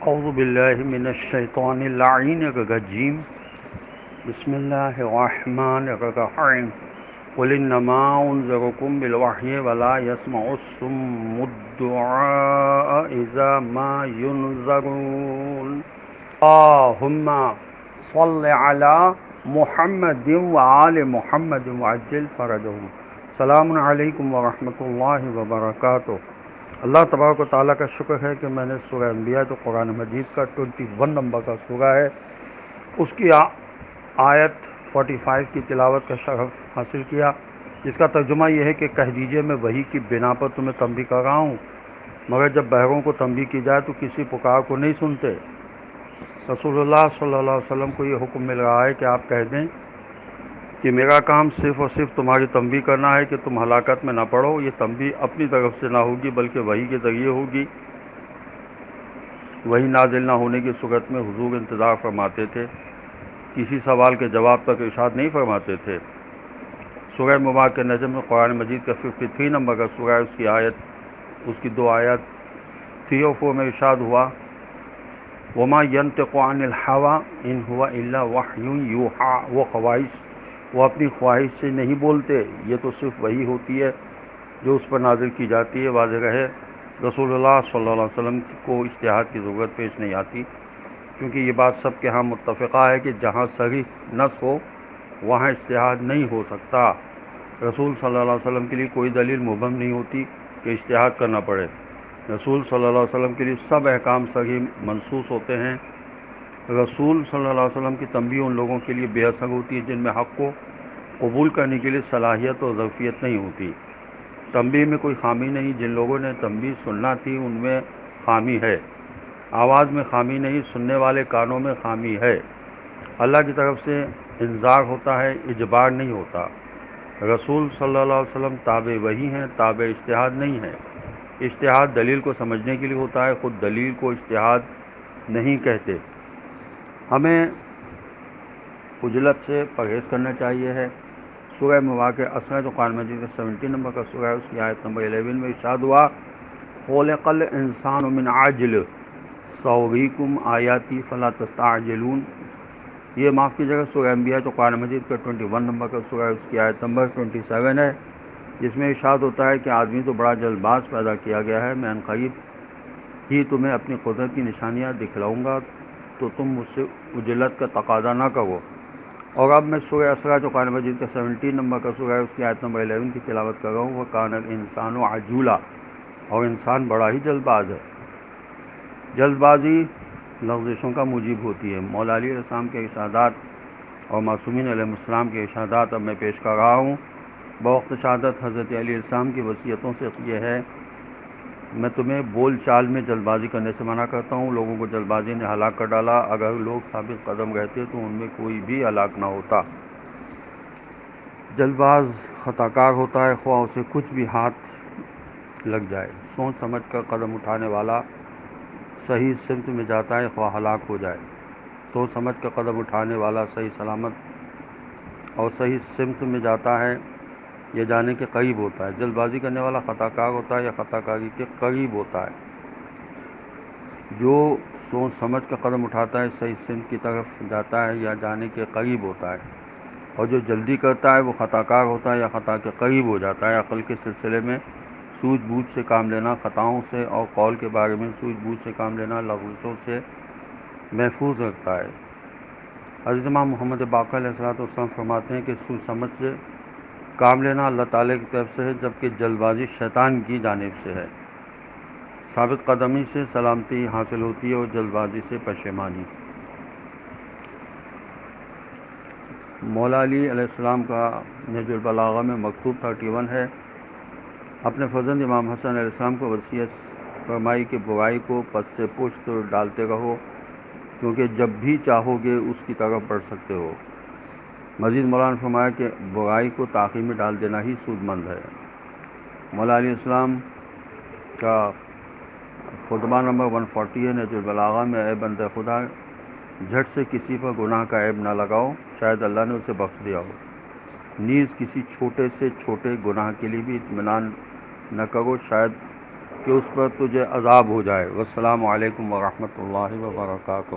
اعوذ باللہ من الشیطان اللعین الرجیم بسم اللہ الرحمن الرحیم قل انما انذرکم بالوحی ولا يسمع الصم الدعاء اذا ما ينذرون اللہم صل علی محمد وآل محمد وعجل فرجهم۔ السلام علیکم ورحمۃ اللہ وبرکاتہ۔ اللہ تبارک و تعالیٰ کا شکر ہے کہ میں نے سورہ انبیاء جو قرآن مجید کا 21 نمبر کا سورہ ہے اس کی آیت 45 کی تلاوت کا شرف حاصل کیا، جس کا ترجمہ یہ ہے کہ کہہ دیجئے میں وحی کی بنا پر تمہیں تنبیہ کر رہا ہوں، مگر جب بہروں کو تنبیہ کی جائے تو کسی پکار کو نہیں سنتے۔ رسول اللہ صلی اللہ علیہ وسلم کو یہ حکم مل رہا ہے کہ آپ کہہ دیں کہ میرا کام صرف اور صرف تمہاری تنبیہ کرنا ہے کہ تم ہلاکت میں نہ پڑو۔ یہ تنبیہ اپنی طرف سے نہ ہوگی بلکہ وحی کے ذریعے ہوگی۔ وحی نازل نہ ہونے کی صورت میں حضور انتظار فرماتے تھے، کسی سوال کے جواب تک ارشاد نہیں فرماتے تھے۔ سورہ مبارکہ نجم میں قرآن مجید کا 53 نمبر کا سورہ ہے، اس کی دو آیات 3 اور 4 میں ارشاد ہوا وَمَا يَنطِقُ عَنِ الْهَوَىٰ إِنْ هُوَ إِلَّا وَحْيٌ يُوحَىٰ۔ وہ خواہش، وہ اپنی خواہش سے نہیں بولتے، یہ تو صرف وحی ہوتی ہے جو اس پر نازل کی جاتی ہے۔ واضح رہے رسول اللہ صلی اللہ علیہ وسلم کو اجتہاد کی ضرورت پیش نہیں آتی، کیونکہ یہ بات سب کے ہاں متفقہ ہے کہ جہاں صریح نص ہو وہاں اجتہاد نہیں ہو سکتا۔ رسول صلی اللہ علیہ وسلم کے لیے کوئی دلیل مبہم نہیں ہوتی کہ اجتہاد کرنا پڑے۔ رسول صلی اللہ علیہ وسلم کے لیے سب احکام صحیح منصوص ہوتے ہیں۔ رسول صلی اللہ علیہ وسلم کی تنبیہ ان لوگوں کے لیے بے اثر ہوتی ہے جن میں حق کو قبول کرنے کے لیے صلاحیت اور ظرفیت نہیں ہوتی۔ تنبیہ میں کوئی خامی نہیں، جن لوگوں نے تنبیہ سننا تھی ان میں خامی ہے۔ آواز میں خامی نہیں، سننے والے کانوں میں خامی ہے۔ اللہ کی طرف سے انذار ہوتا ہے، اجبار نہیں ہوتا۔ رسول صلی اللہ علیہ وسلم تابع وحی ہیں، تابع اجتہاد نہیں ہے۔ اجتہاد دلیل کو سمجھنے کے لیے ہوتا ہے، خود دلیل کو اجتہاد نہیں کہتے۔ ہمیں عجلت سے پرہیز کرنا چاہیے ہے۔ سورہ مبارکہ اسرا جو قرآن مجید کا 17 نمبر کا سورہ ہے، اس کی آیت نمبر 11 میں ارشاد ہوا خلق الانسان من عجل سأریکم آیاتی فلا تستعجلون۔ یہ معاف کیجیے گا سورہ انبیاء جو قرآن مجید کا 21 نمبر کا سورہ ہے، اس کی آیت نمبر 27 ہے، جس میں ارشاد ہوتا ہے کہ آدمی تو بڑا جلد باز پیدا کیا گیا ہے، میں عنقریب ہی تمہیں اپنی قدرت کی نشانیاں دکھلاؤں گا تو تم مجھ سے عجلت کا تقاضا نہ کرو۔ اور اب میں سورہ اسرا جو قرآن مجید کا 17 نمبر کا سورہ ہے، اس کی آیت نمبر 11 کی تلاوت کر رہا ہوں وَكَانَ الْإِنسَانُ عَجُولًا، اور انسان بڑا ہی جلد باز ہے۔ جلد بازی لغزشوں کا موجب ہوتی ہے۔ مولا علی علیہ السلام کے ارشادات اور معصومین علیہ السلام کے ارشادات اب میں پیش کر رہا ہوں۔ بوقت شہادت حضرت علی علیہ السلام کی وصیتوں سے یہ ہے میں تمہیں بول چال میں جلد بازی کرنے سے منع کرتا ہوں۔ لوگوں کو جلد بازی نے ہلاک کر ڈالا، اگر لوگ ثابت قدم رہتے تو ان میں کوئی بھی ہلاک نہ ہوتا۔ جلد باز خطا کار ہوتا ہے، خواہ اسے کچھ بھی ہاتھ لگ جائے۔ سوچ سمجھ کر قدم اٹھانے والا صحیح سمت میں جاتا ہے، خواہ ہلاک ہو جائے۔ تو سمجھ کر قدم اٹھانے والا صحیح سلامت اور صحیح سمت میں جاتا ہے، یہ جانے کے قریب ہوتا ہے۔ جلد بازی کرنے والا خطا کار ہوتا ہے یا خطا کاری کے قریب ہوتا ہے۔ جو سوچ سمجھ کر قدم اٹھاتا ہے صحیح سمت کی طرف جاتا ہے یا جانے کے قریب ہوتا ہے، اور جو جلدی کرتا ہے وہ خطا کار ہوتا ہے یا خطا کے قریب ہو جاتا ہے۔ عقل کے سلسلے میں سوجھ بوجھ سے کام لینا، خطاؤں سے اور قول کے بارے میں سوجھ بوجھ سے کام لینا لغزشوں سے محفوظ رکھتا ہے۔ حضرت امام محمد باقر علیہ السلام فرماتے ہیں کہ سوچ سمجھ سے کام لینا اللہ تعالیٰ کی طرف سے ہے، جبکہ جلد بازی شیطان کی جانب سے ہے۔ ثابت قدمی سے سلامتی حاصل ہوتی ہے اور جلد بازی سے پشیمانی۔ مولا علی علیہ السلام کا نہج البلاغہ میں مکتوب 31 ہے، اپنے فرزند امام حسن علیہ السلام کو وصیت فرمائی کہ برائی کو پس سے پشت ڈالتے رہو، کیونکہ جب بھی چاہو گے اس کی طرف بڑھ سکتے ہو۔ مزید مولانا نے فرمایا کہ برائی کو تاخیر میں ڈال دینا ہی سود مند ہے۔ مولا علیہ السلام کا خطبہ نمبر 140 ہے نہج البلاغہ میں، اے بندہ خدا جھٹ سے کسی پر گناہ کا عیب نہ لگاؤ، شاید اللہ نے اسے بخش دیا ہو۔ نیز کسی چھوٹے سے چھوٹے گناہ کے لیے بھی اطمینان نہ کرو، شاید کہ اس پر تجھے عذاب ہو جائے۔ والسلام علیکم ورحمۃ اللہ وبرکاتہ۔